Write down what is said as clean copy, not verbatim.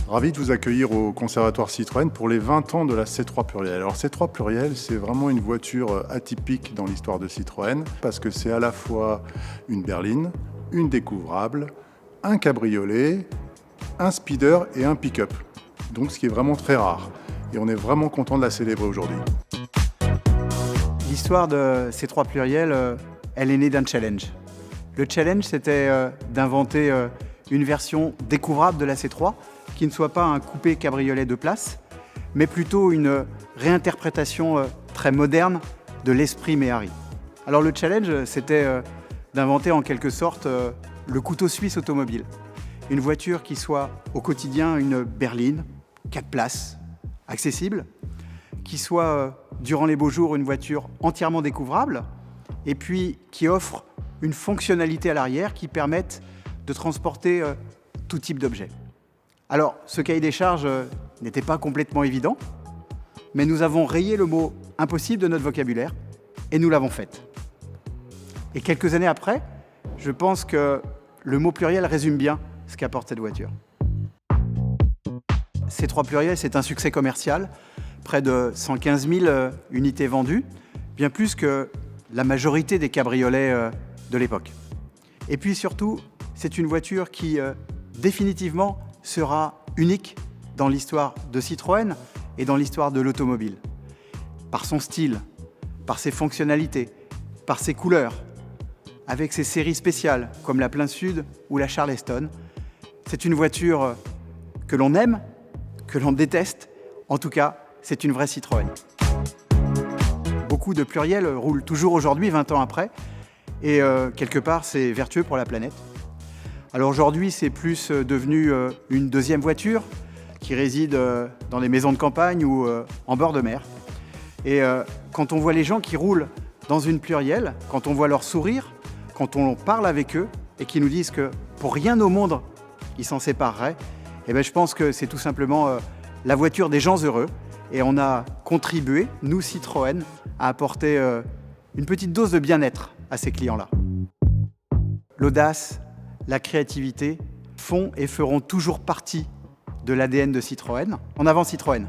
Ravi de vous accueillir au Conservatoire Citroën pour les 20 ans de la C3 Pluriel. Alors C3 Pluriel, c'est vraiment une voiture atypique dans l'histoire de Citroën parce que c'est à la fois une berline, une découvrable, un cabriolet, un speeder et un pick-up. Donc ce qui est vraiment très rare. Et on est vraiment content de la célébrer aujourd'hui. L'histoire de C3 Pluriel, elle est née d'un challenge. Le challenge, c'était d'inventer une version découvrable de la C3 qui ne soit pas un coupé cabriolet de place, mais plutôt une réinterprétation très moderne de l'esprit Méhari. Alors le challenge, c'était d'inventer en quelque sorte le couteau suisse automobile. Une voiture qui soit au quotidien une berline, 4 places, accessible, qui soit durant les beaux jours une voiture entièrement découvrable, et puis qui offre une fonctionnalité à l'arrière qui permette de transporter tout type d'objet. Alors, ce cahier des charges n'était pas complètement évident, mais nous avons rayé le mot impossible de notre vocabulaire et nous l'avons fait. Et quelques années après, je pense que le mot pluriel résume bien ce qu'apporte cette voiture. C3 Pluriel, c'est un succès commercial, près de 115 000 unités vendues, bien plus que la majorité des cabriolets de l'époque. Et puis surtout, c'est une voiture qui définitivement sera unique dans l'histoire de Citroën et dans l'histoire de l'automobile. Par son style, par ses fonctionnalités, par ses couleurs, avec ses séries spéciales comme la Plein Sud ou la Charleston. C'est une voiture que l'on aime, que l'on déteste. En tout cas, c'est une vraie Citroën. Beaucoup de pluriels roulent toujours aujourd'hui, 20 ans après, et quelque part, c'est vertueux pour la planète. Alors aujourd'hui, c'est plus devenu une deuxième voiture qui réside dans les maisons de campagne ou en bord de mer. Et quand on voit les gens qui roulent dans une pluriel, quand on voit leur sourire, quand on parle avec eux et qu'ils nous disent que pour rien au monde, ils s'en sépareraient, eh bien, je pense que c'est tout simplement la voiture des gens heureux. Et on a contribué, nous Citroën, à apporter une petite dose de bien-être à ces clients-là. L'audace, la créativité font et feront toujours partie de l'ADN de Citroën. En avant Citroën!